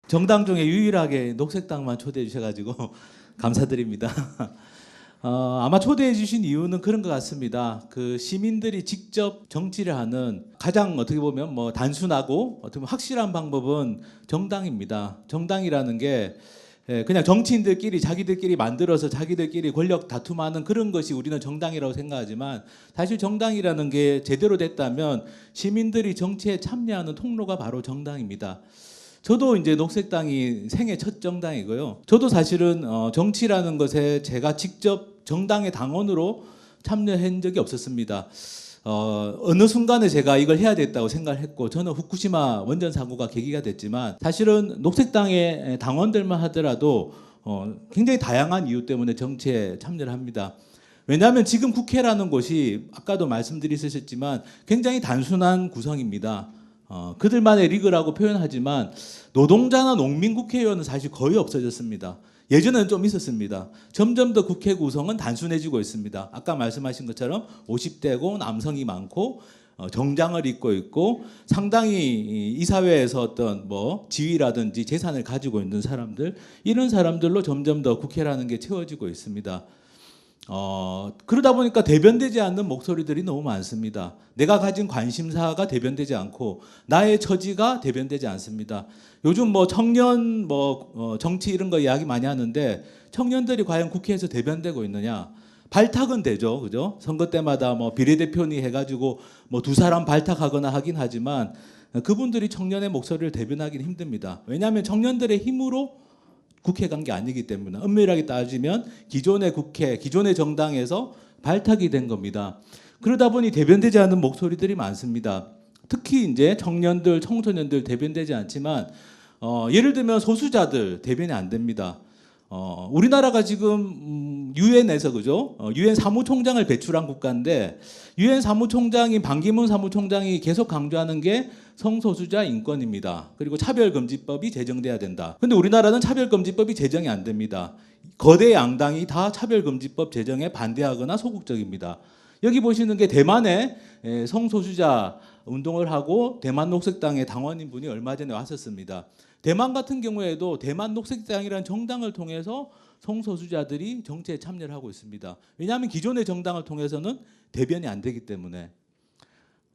정당 중에 유일하게 녹색당만 초대해 주셔가지고 감사드립니다. 아마 초대해 주신 이유는 그런 것 같습니다. 그 시민들이 직접 정치를 하는 가장 어떻게 보면 뭐 단순하고 어떻게 보면 확실한 방법은 정당입니다. 정당이라는 게 그냥 정치인들끼리 자기들끼리 만들어서 자기들끼리 권력 다툼하는 그런 것이 우리는 정당이라고 생각하지만, 사실 정당이라는 게 제대로 됐다면 시민들이 정치에 참여하는 통로가 바로 정당입니다. 저도 이제 녹색당이 생애 첫 정당이고요. 저도 사실은 정치라는 것에 제가 직접 정당의 당원으로 참여한 적이 없었습니다. 어느 순간에 제가 이걸 해야 됐다고 생각을 했고, 저는 후쿠시마 원전 사고가 계기가 됐지만, 사실은 녹색당의 당원들만 하더라도 굉장히 다양한 이유 때문에 정치에 참여를 합니다. 왜냐하면 지금 국회라는 곳이 아까도 말씀드리셨지만 굉장히 단순한 구성입니다. 그들만의 리그라고 표현하지만 노동자나 농민 국회의원은 사실 거의 없어졌습니다. 예전에는 좀 있었습니다. 점점 더 국회 구성은 단순해지고 있습니다. 아까 말씀하신 것처럼 50대고 남성이 많고 정장을 입고 있고 상당히 이 사회에서 어떤 뭐 지위라든지 재산을 가지고 있는 사람들, 이런 사람들로 점점 더 국회라는 게 채워지고 있습니다. 그러다 보니까 대변되지 않는 목소리들이 너무 많습니다. 내가 가진 관심사가 대변되지 않고 나의 처지가 대변되지 않습니다. 요즘 뭐 청년 정치 이런 거 이야기 많이 하는데, 청년들이 과연 국회에서 대변되고 있느냐? 발탁은 되죠, 그죠? 선거 때마다 뭐 비례대표니 해가지고 뭐 두 사람 발탁하거나 하긴 하지만 그분들이 청년의 목소리를 대변하기는 힘듭니다. 왜냐하면 청년들의 힘으로 국회 간 게 아니기 때문에, 엄밀하게 따지면 기존의 국회, 기존의 정당에서 발탁이 된 겁니다. 그러다 보니 대변되지 않는 목소리들이 많습니다. 특히 이제 청년들, 청소년들 대변되지 않지만 예를 들면 소수자들 대변이 안 됩니다. 우리나라가 지금 유엔에서 그죠? 유엔 사무총장을 배출한 국가인데, 유엔 사무총장인 반기문 사무총장이 계속 강조하는 게 성소수자 인권입니다. 그리고 차별금지법이 제정돼야 된다. 근데 우리나라는 차별금지법이 제정이 안 됩니다. 거대 양당이 다 차별금지법 제정에 반대하거나 소극적입니다. 여기 보시는 게 대만의 성소수자 운동을 하고 대만 녹색당의 당원인 분이 얼마 전에 왔었습니다. 대만 같은 경우에도 대만 녹색당이라는 정당을 통해서 성소수자들이 정치에 참여를 하고 있습니다. 왜냐하면 기존의 정당을 통해서는 대변이 안 되기 때문에.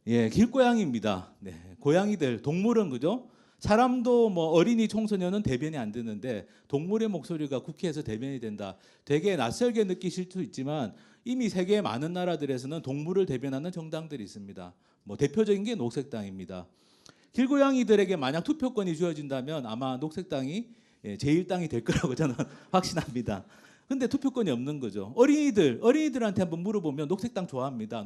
예, 길고양이입니다. 네, 고양이들, 동물은 그죠? 사람도 뭐 어린이, 청소년은 대변이 안 되는데 동물의 목소리가 국회에서 대변이 된다. 되게 낯설게 느끼실 수 있지만 이미 세계의 많은 나라들에서는 동물을 대변하는 정당들이 있습니다. 뭐 대표적인 게 녹색당입니다. 길고양이들에게 만약 투표권이 주어진다면 아마 녹색당이 제1당이 될 거라고 저는 확신합니다. 근데 투표권이 없는 거죠. 어린이들한테 한번 물어보면 녹색당 좋아합니다.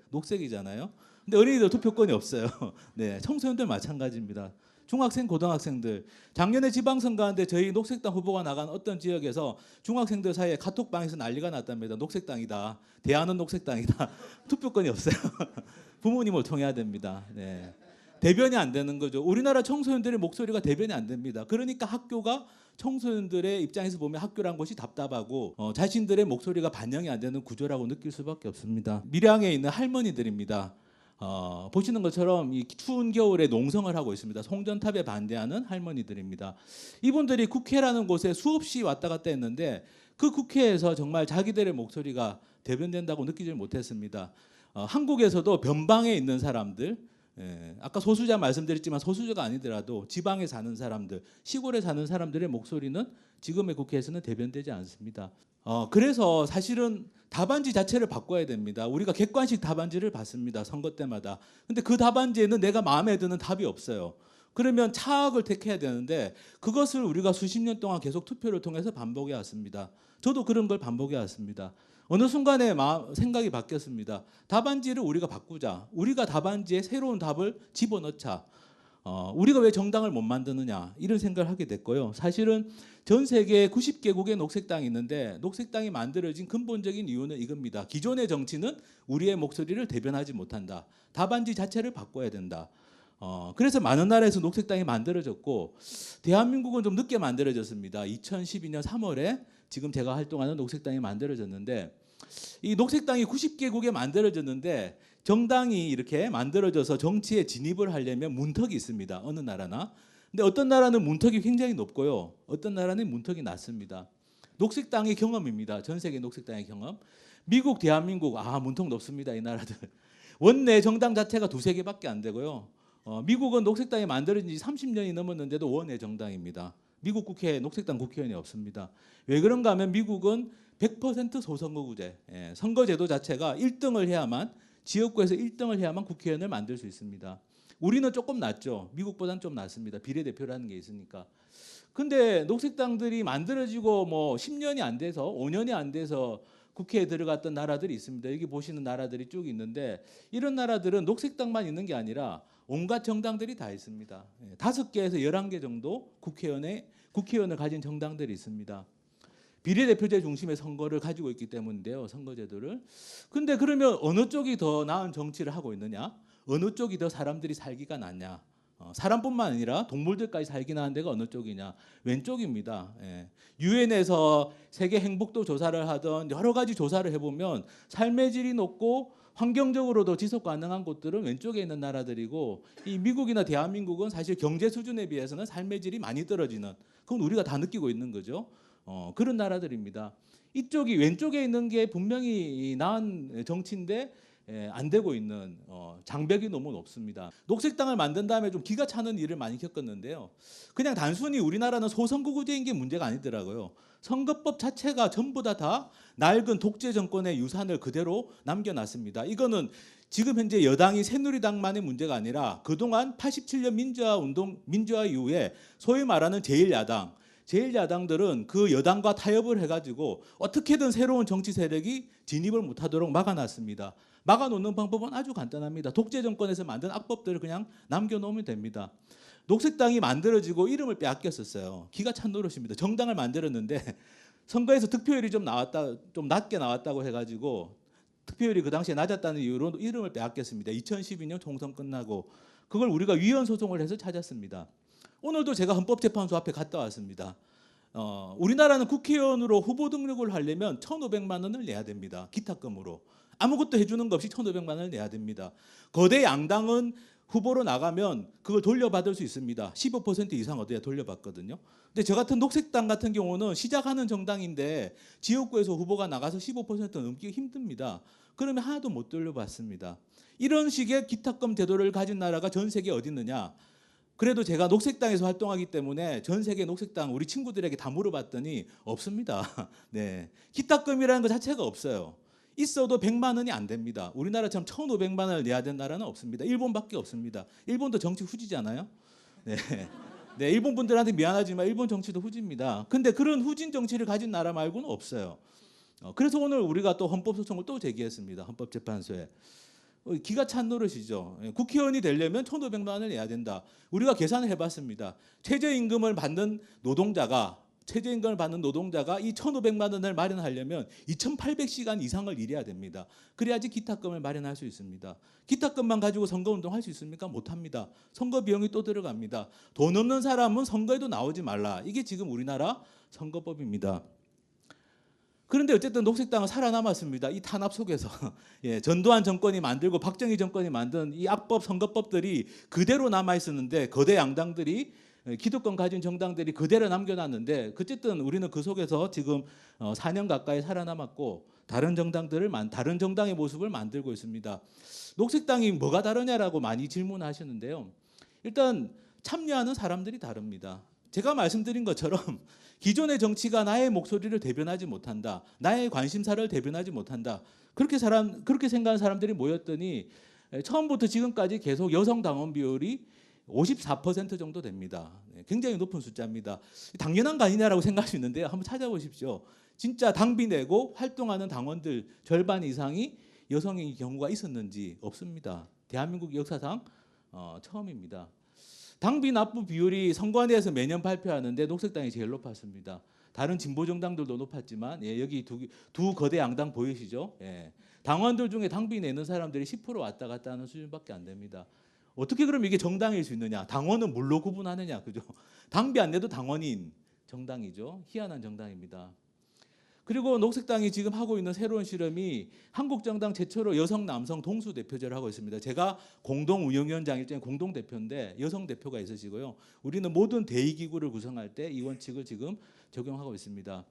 녹색이잖아요. 근데 어린이들 투표권이 없어요. 네, 청소년들 마찬가지입니다. 중학생, 고등학생들. 작년에 지방선거 하는데 저희 녹색당 후보가 나간 어떤 지역에서 중학생들 사이에 카톡방에서 난리가 났답니다. 녹색당이다. 대안은 녹색당이다. 투표권이 없어요. 부모님을 통해야 됩니다. 네. 대변이 안 되는 거죠. 우리나라 청소년들의 목소리가 대변이 안 됩니다. 그러니까 학교가, 청소년들의 입장에서 보면 학교란 곳이 답답하고 자신들의 목소리가 반영이 안 되는 구조라고 느낄 수밖에 없습니다. 밀양에 있는 할머니들입니다. 보시는 것처럼 이 추운 겨울에 농성을 하고 있습니다. 송전탑에 반대하는 할머니들입니다. 이분들이 국회라는 곳에 수없이 왔다 갔다 했는데 그 국회에서 정말 자기들의 목소리가 대변된다고 느끼지 못했습니다. 한국에서도 변방에 있는 사람들, 아까 소수자 말씀드렸지만 소수자가 아니더라도 지방에 사는 사람들, 시골에 사는 사람들의 목소리는 지금의 국회에서는 대변되지 않습니다. 그래서 사실은 답안지 자체를 바꿔야 됩니다. 우리가 객관식 답안지를 받습니다. 선거 때마다. 근데 그 답안지에는 내가 마음에 드는 답이 없어요. 그러면 차악을 택해야 되는데 그것을 우리가 수십 년 동안 계속 투표를 통해서 반복해 왔습니다. 저도 그런 걸 반복해 왔습니다. 어느 순간에 생각이 바뀌었습니다. 답안지를 우리가 바꾸자. 우리가 답안지에 새로운 답을 집어넣자. 우리가 왜 정당을 못 만드느냐, 이런 생각을 하게 됐고요. 사실은 전 세계 90개국의 녹색당이 있는데 녹색당이 만들어진 근본적인 이유는 이겁니다. 기존의 정치는 우리의 목소리를 대변하지 못한다. 답안지 자체를 바꿔야 된다. 그래서 많은 나라에서 녹색당이 만들어졌고 대한민국은 좀 늦게 만들어졌습니다. 2012년 3월에 지금 제가 활동하는 녹색당이 만들어졌는데, 이 녹색당이 90개국에 만들어졌는데 정당이 이렇게 만들어져서 정치에 진입을 하려면 문턱이 있습니다. 어느 나라나. 근데 어떤 나라는 문턱이 굉장히 높고요. 어떤 나라는 문턱이 낮습니다. 녹색당의 경험입니다. 전 세계 녹색당의 경험. 미국, 대한민국 문턱 높습니다. 이 나라들. 원내 정당 자체가 두세 개밖에 안 되고요. 미국은 녹색당이 만들어진 지 30년이 넘었는데도 원내 정당입니다. 미국 국회에 녹색당 국회의원이 없습니다. 왜 그런가 하면 미국은 100% 소선거구제, 선거제도 자체가 1등을 해야만, 지역구에서 1등을 해야만 국회의원을 만들 수 있습니다. 우리는 조금 낮죠. 미국보다는 좀 낮습니다. 비례대표라는 게 있으니까. 근데 녹색당들이 만들어지고 뭐 10년이 안 돼서 5년이 안 돼서 국회에 들어갔던 나라들이 있습니다. 여기 보시는 나라들이 쭉 있는데 이런 나라들은 녹색당만 있는 게 아니라 온갖 정당들이 다 있습니다. 5개에서 11개 정도 국회의원을 가진 정당들이 있습니다. 비례대표제 중심의 선거를 가지고 있기 때문인데요. 선거제도를. 근데 그러면 어느 쪽이 더 나은 정치를 하고 있느냐? 어느 쪽이 더 사람들이 살기가 낫냐? 사람뿐만 아니라 동물들까지 살기 나은 데가 어느 쪽이냐? 왼쪽입니다. 유엔에서 세계 행복도 조사를 하던 여러 가지 조사를 해보면 삶의 질이 높고 환경적으로도 지속 가능한 곳들은 왼쪽에 있는 나라들이고 이 미국이나 대한민국은 사실 경제 수준에 비해서는 삶의 질이 많이 떨어지는 그건 우리가 다 느끼고 있는 거죠. 그런 나라들입니다. 이쪽이 왼쪽에 있는 게 분명히 나은 정치인데 안 되고 있는 장벽이 너무 높습니다. 녹색당을 만든 다음에 좀 기가 차는 일을 많이 겪었는데요. 그냥 단순히 우리나라는 소선거구제인 게 문제가 아니더라고요. 선거법 자체가 전부 다 낡은 독재 정권의 유산을 그대로 남겨놨습니다. 이거는 지금 현재 여당이 새누리당만의 문제가 아니라 그동안 87년 민주화 이후에 소위 말하는 제1야당들은 그 여당과 타협을 해가지고 어떻게든 새로운 정치 세력이 진입을 못하도록 막아놨습니다. 막아놓는 방법은 아주 간단합니다. 독재 정권에서 만든 악법들을 그냥 남겨놓으면 됩니다. 녹색당이 만들어지고 이름을 빼앗겼었어요. 기가 찬 노릇입니다. 정당을 만들었는데 선거에서 득표율이 좀 낮게 나왔다고 해가지고 득표율이 그 당시에 낮았다는 이유로 이름을 빼앗겼습니다. 2012년 총선 끝나고 그걸 우리가 위헌 소송을 해서 찾았습니다. 오늘도 제가 헌법재판소 앞에 갔다 왔습니다. 우리나라는 국회의원으로 후보 등록을 하려면 1,500만 원을 내야 됩니다. 기탁금으로. 아무것도 해주는 것 없이 1,500만 원을 내야 됩니다. 거대 양당은 후보로 나가면 그걸 돌려받을 수 있습니다. 15% 이상 얻어야 돌려받거든요. 근데 저 같은 녹색당 같은 경우는 시작하는 정당인데 지역구에서 후보가 나가서 15% 넘기기 힘듭니다. 그러면 하나도 못 돌려받습니다. 이런 식의 기탁금 제도를 가진 나라가 전 세계에 어디 있느냐? 그래도 제가 녹색당에서 활동하기 때문에 전 세계 녹색당 우리 친구들에게 다 물어봤더니 없습니다. 네, 기탁금이라는 것 자체가 없어요. 있어도 100만 원이 안 됩니다. 우리나라처럼 1,500만 원을 내야 되는 나라는 없습니다. 일본밖에 없습니다. 일본도 정치 후지잖아요. 네. 네, 일본 분들한테 미안하지만 일본 정치도 후지입니다. 근데 그런 후진 정치를 가진 나라 말고는 없어요. 그래서 오늘 우리가 또 헌법소송을 또 제기했습니다. 헌법재판소에. 기가 찬 노릇이죠. 국회의원이 되려면 1,500만 원을 내야 된다. 우리가 계산을 해봤습니다. 최저임금을 받는 노동자가 이 1,500만 원을 마련하려면 2,800시간 이상을 일해야 됩니다. 그래야지 기탁금을 마련할 수 있습니다. 기탁금만 가지고 선거운동 할 수 있습니까? 못합니다. 선거 비용이 또 들어갑니다. 돈 없는 사람은 선거에도 나오지 말라. 이게 지금 우리나라 선거법입니다. 그런데 어쨌든 녹색당은 살아남았습니다. 이 탄압 속에서 전두환 정권이 만들고 박정희 정권이 만든 이 악법 선거법들이 그대로 남아 있었는데 거대 양당들이 기득권 가진 정당들이 그대로 남겨놨는데 어쨌든 우리는 그 속에서 지금 4년 가까이 살아남았고 다른 정당의 모습을 만들고 있습니다. 녹색당이 뭐가 다르냐라고 많이 질문하시는데요. 일단 참여하는 사람들이 다릅니다. 제가 말씀드린 것처럼 기존의 정치가 나의 목소리를 대변하지 못한다. 나의 관심사를 대변하지 못한다. 그렇게 생각하는 사람들이 모였더니 처음부터 지금까지 계속 여성 당원 비율이 54% 정도 됩니다. 굉장히 높은 숫자입니다. 당연한 거 아니냐라고 생각할 수 있는데요. 한번 찾아보십시오. 진짜 당비 내고 활동하는 당원들 절반 이상이 여성인 경우가 있었는지 없습니다. 대한민국 역사상 처음입니다. 당비 납부 비율이 선관위에서 매년 발표하는데 녹색당이 제일 높았습니다. 다른 진보 정당들도 높았지만 여기 두 거대 양당 보이시죠? 당원들 중에 당비 내는 사람들이 10% 왔다 갔다 하는 수준밖에 안 됩니다. 어떻게 그럼 이게 정당일 수 있느냐? 당원은 뭘로 구분하느냐? 그죠? 당비 안 내도 당원인 정당이죠. 희한한 정당입니다. 그리고 녹색당이 지금 하고 있는 새로운 실험이 한국정당 최초로 여성 남성 동수 대표제를 하고 있습니다. 제가 공동 운영위원장일 때 공동 대표인데 여성 대표가 있으시고요. 우리는 모든 대의기구를 구성할 때 이 원칙을 지금 적용하고 있습니다.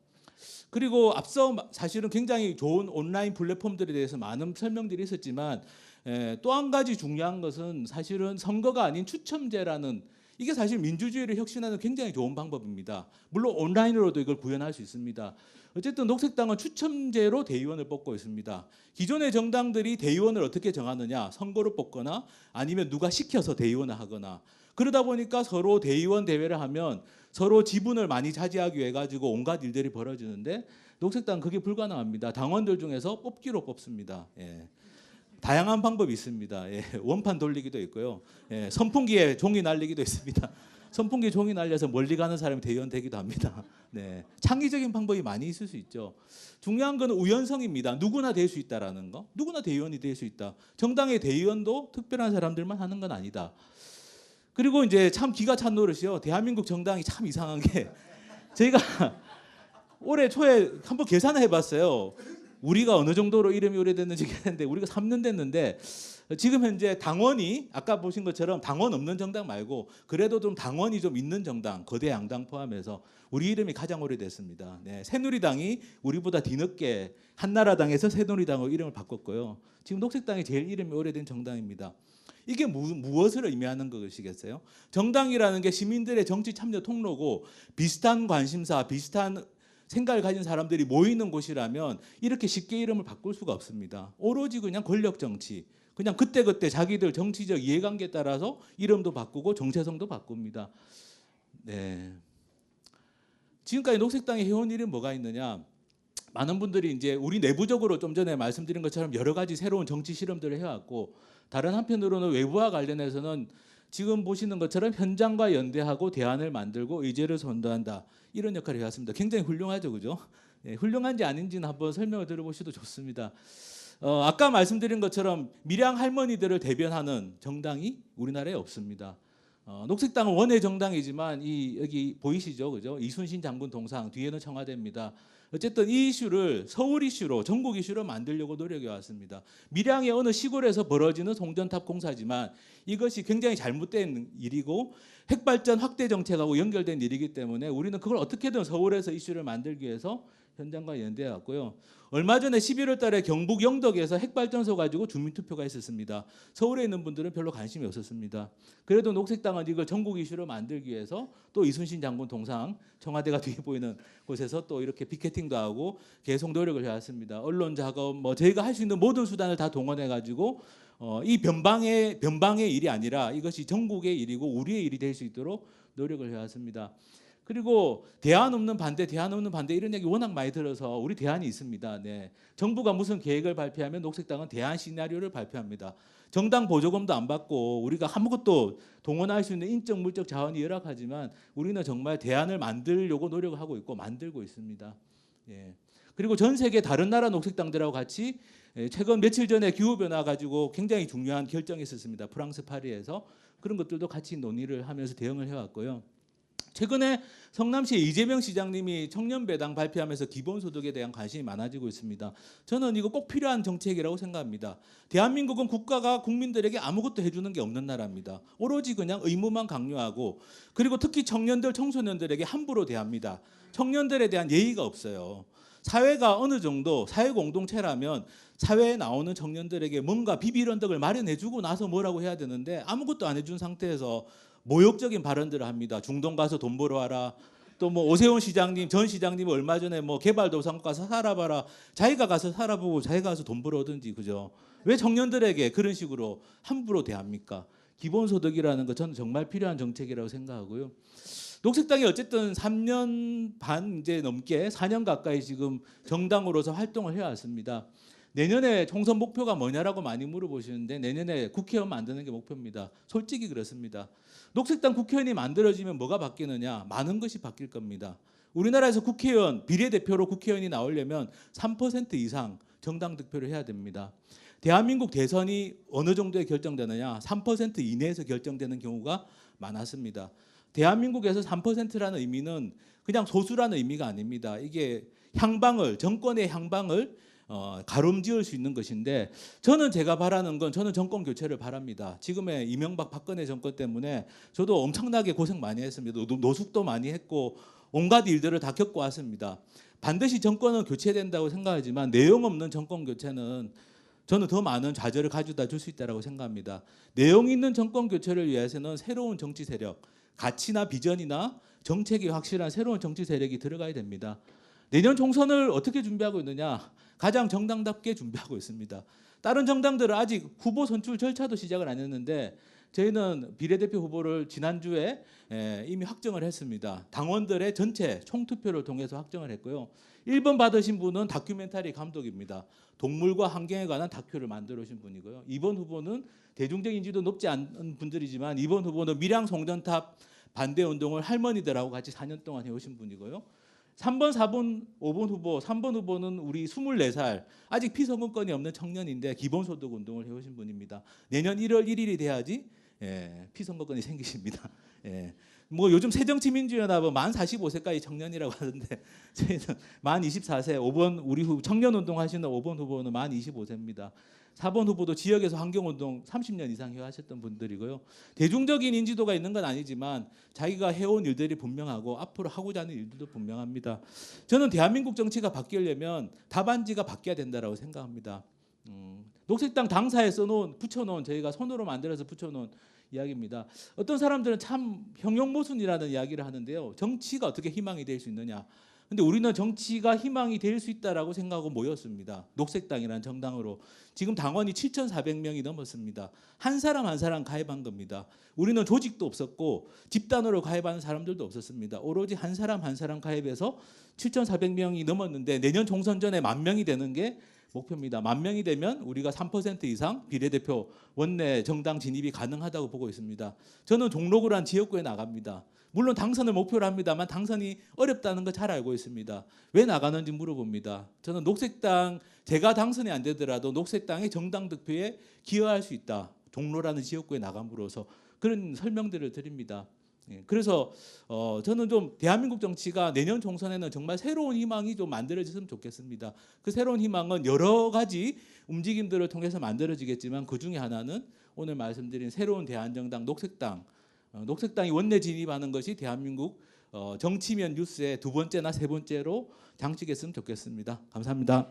그리고 앞서 사실은 굉장히 좋은 온라인 플랫폼들에 대해서 많은 설명들이 있었지만 또 한 가지 중요한 것은 사실은 선거가 아닌 추첨제라는, 이게 사실 민주주의를 혁신하는 굉장히 좋은 방법입니다. 물론 온라인으로도 이걸 구현할 수 있습니다. 어쨌든 녹색당은 추첨제로 대의원을 뽑고 있습니다. 기존의 정당들이 대의원을 어떻게 정하느냐, 선거로 뽑거나 아니면 누가 시켜서 대의원을 하거나, 그러다 보니까 서로 대의원 대회를 하면 서로 지분을 많이 차지하기 위해 가지고 온갖 일들이 벌어지는데, 녹색당은 그게 불가능합니다. 당원들 중에서 뽑기로 뽑습니다. 예. 다양한 방법이 있습니다. 예, 원판 돌리기도 있고요. 예, 선풍기에 종이 날리기도 있습니다. 선풍기에 종이 날려서 멀리 가는 사람이 대의원 되기도 합니다. 네, 창의적인 방법이 많이 있을 수 있죠. 중요한 건 우연성입니다. 누구나 될 수 있다라는 거. 누구나 대의원이 될 수 있다. 정당의 대의원도 특별한 사람들만 하는 건 아니다. 그리고 이제 참 기가 찬 노릇이요. 대한민국 정당이 참 이상한 게, 저희가 올해 초에 한번 계산을 해봤어요. 우리가 어느 정도로 이름이 오래됐는지 했는데 우리가 3년 됐는데, 지금 현재 당원이 아까 보신 것처럼 당원 없는 정당 말고 그래도 좀 당원이 좀 있는 정당, 거대 양당 포함해서 우리 이름이 가장 오래됐습니다. 네, 새누리당이 우리보다 뒤늦게 한나라당에서 새누리당으로 이름을 바꿨고요. 지금 녹색당이 제일 이름이 오래된 정당입니다. 이게 무엇을 의미하는 것이겠어요? 정당이라는 게 시민들의 정치 참여 통로고, 비슷한 관심사, 비슷한 생각을 가진 사람들이 모이는 곳이라면 이렇게 쉽게 이름을 바꿀 수가 없습니다. 오로지 그냥 권력 정치, 그냥 그때그때 자기들 정치적 이해관계에 따라서 이름도 바꾸고 정체성도 바꿉니다. 네. 지금까지 녹색당이 해온 일은 뭐가 있느냐? 많은 분들이 이제 우리 내부적으로 좀 전에 말씀드린 것처럼 여러 가지 새로운 정치 실험들을 해왔고, 다른 한편으로는 외부와 관련해서는 지금 보시는 것처럼 현장과 연대하고 대안을 만들고 의제를 선도한다, 이런 역할을 해왔습니다. 굉장히 훌륭하죠, 그죠? 예, 훌륭한지 아닌지는 한번 설명을 들어보셔도 좋습니다. 아까 말씀드린 것처럼 밀양 할머니들을 대변하는 정당이 우리나라에 없습니다. 녹색당은 원외 정당이지만 여기 보이시죠, 그죠? 이순신 장군 동상 뒤에는 청와대입니다. 어쨌든 이 이슈를 서울 이슈로, 전국 이슈로 만들려고 노력해 왔습니다. 밀양의 어느 시골에서 벌어지는 송전탑 공사지만 이것이 굉장히 잘못된 일이고 핵발전 확대 정책하고 연결된 일이기 때문에 우리는 그걸 어떻게든 서울에서 이슈를 만들기 위해서 현장과 연대해 왔고요. 얼마 전에 11월 달에 경북 영덕에서 핵발전소 가지고 주민투표가 있었습니다. 서울에 있는 분들은 별로 관심이 없었습니다. 그래도 녹색당은 이걸 전국 이슈로 만들기 위해서 또 이순신 장군 동상, 청와대가 뒤에 보이는 곳에서 또 이렇게 피켓팅도 하고 계속 노력을 해왔습니다. 언론 작업, 저희가 할 수 있는 모든 수단을 다 동원해 가지고 이 변방의 일이 아니라 이것이 전국의 일이고 우리의 일이 될 수 있도록 노력을 해왔습니다. 그리고 대안 없는 반대 이런 얘기 워낙 많이 들어서 우리 대안이 있습니다. 네. 정부가 무슨 계획을 발표하면 녹색당은 대안 시나리오를 발표합니다. 정당 보조금도 안 받고 우리가 아무것도 동원할 수 있는 인적 물적 자원이 열악하지만 우리는 정말 대안을 만들려고 노력을 하고 있고 만들고 있습니다. 예. 그리고 전 세계 다른 나라 녹색당들하고 같이 최근 며칠 전에 기후변화 가지고 굉장히 중요한 결정이 있었습니다. 프랑스 파리에서. 그런 것들도 같이 논의를 하면서 대응을 해왔고요. 최근에 성남시 이재명 시장님이 청년배당 발표하면서 기본소득에 대한 관심이 많아지고 있습니다. 저는 이거 꼭 필요한 정책이라고 생각합니다. 대한민국은 국가가 국민들에게 아무것도 해주는 게 없는 나라입니다. 오로지 그냥 의무만 강요하고, 그리고 특히 청년들, 청소년들에게 함부로 대합니다. 청년들에 대한 예의가 없어요. 사회가 어느 정도 사회 공동체라면 사회에 나오는 청년들에게 뭔가 비빌 언덕을 마련해주고 나서 뭐라고 해야 되는데 아무것도 안 해준 상태에서 모욕적인 발언들을 합니다. 중동 가서 돈 벌어 와라. 또 오세훈 시장님, 전 시장님 얼마 전에 개발도상 가서 살아봐라. 자기가 가서 살아보고 자기가 가서 돈 벌어 오든지, 그죠? 왜 청년들에게 그런 식으로 함부로 대합니까? 기본소득이라는 거 저는 정말 필요한 정책이라고 생각하고요. 녹색당이 어쨌든 3년 반 이제 넘게 4년 가까이 지금 정당으로서 활동을 해왔습니다. 내년에 총선 목표가 뭐냐라고 많이 물어보시는데 내년에 국회의원 만드는 게 목표입니다. 솔직히 그렇습니다. 녹색당 국회의원이 만들어지면 뭐가 바뀌느냐? 많은 것이 바뀔 겁니다. 우리나라에서 국회의원, 비례대표로 국회의원이 나오려면 3% 이상 정당 득표를 해야 됩니다. 대한민국 대선이 어느 정도에 결정되느냐? 3% 이내에서 결정되는 경우가 많았습니다. 대한민국에서 3%라는 의미는 그냥 소수라는 의미가 아닙니다. 이게 향방을 정권의 향방을 가름지을 수 있는 것인데 저는 제가 바라는 건 저는 정권 교체를 바랍니다. 지금의 이명박 박근혜 정권 때문에 저도 엄청나게 고생 많이 했습니다. 노숙도 많이 했고 온갖 일들을 다 겪고 왔습니다. 반드시 정권은 교체된다고 생각하지만 내용 없는 정권 교체는 저는 더 많은 좌절을 가져다 줄 수 있다고 생각합니다. 내용 있는 정권 교체를 위해서는 새로운 정치 세력, 가치나 비전이나 정책이 확실한 새로운 정치 세력이 들어가야 됩니다. 내년 총선을 어떻게 준비하고 있느냐? 가장 정당답게 준비하고 있습니다. 다른 정당들은 아직 후보 선출 절차도 시작을 안 했는데 저희는 비례대표 후보를 지난주에 이미 확정을 했습니다. 당원들의 전체 총투표를 통해서 확정을 했고요. 1번 받으신 분은 다큐멘터리 감독입니다. 동물과 환경에 관한 다큐를 만들어 오신 분이고요. 2번 후보는 대중적 인지도 높지 않은 분들이지만 2번 후보는 밀양 송전탑 반대 운동을 할머니들하고 같이 4년 동안 해오신 분이고요. 3번, 4번, 5번 후보, 3번 후보는 우리 24살 아직 피선거권이 없는 청년인데 기본소득 운동을 해오신 분입니다. 내년 1월 1일이 돼야지 피선거권이 생기십니다. 뭐 요즘 새정치민주연합은 만 45세까지 청년이라고 하는데 저희는 만 24세 5번 우리 청년 운동 하시는 5번 후보는 만 25세입니다. 4번 후보도 지역에서 환경운동 30년 이상 해하셨던 분들이고요. 대중적인 인지도가 있는 건 아니지만 자기가 해온 일들이 분명하고 앞으로 하고자 하는 일들도 분명합니다. 저는 대한민국 정치가 바뀌려면 답안지가 바뀌어야 된다고 생각합니다. 녹색당 당사에 붙여놓은 저희가 손으로 만들어서 붙여놓은 이야기입니다. 어떤 사람들은 참 형용모순이라는 이야기를 하는데요. 정치가 어떻게 희망이 될 수 있느냐. 근데 우리는 정치가 희망이 될 수 있다라고 생각하고 모였습니다. 녹색당이라는 정당으로. 지금 당원이 7,400명이 넘었습니다. 한 사람 한 사람 가입한 겁니다. 우리는 조직도 없었고 집단으로 가입하는 사람들도 없었습니다. 오로지 한 사람 한 사람 가입해서 7,400명이 넘었는데 내년 총선 전에 10,000명이 되는 게 목표입니다. 10,000명이 되면 우리가 3% 이상 비례대표 원내 정당 진입이 가능하다고 보고 있습니다. 저는 종로구란 한 지역구에 나갑니다. 물론 당선을 목표로 합니다만 당선이 어렵다는 거 잘 알고 있습니다. 왜 나가는지 물어봅니다. 저는 녹색당 제가 당선이 안 되더라도 녹색당의 정당 득표에 기여할 수 있다. 종로라는 지역구에 나감으로써 그런 설명들을 드립니다. 그래서 저는 좀 대한민국 정치가 내년 총선에는 정말 새로운 희망이 좀 만들어졌으면 좋겠습니다. 그 새로운 희망은 여러 가지 움직임들을 통해서 만들어지겠지만 그 중에 하나는 오늘 말씀드린 새로운 대한정당 녹색당, 녹색당이 원내 진입하는 것이 대한민국 정치면 뉴스의 두 번째나 세 번째로 장식했으면 좋겠습니다. 감사합니다.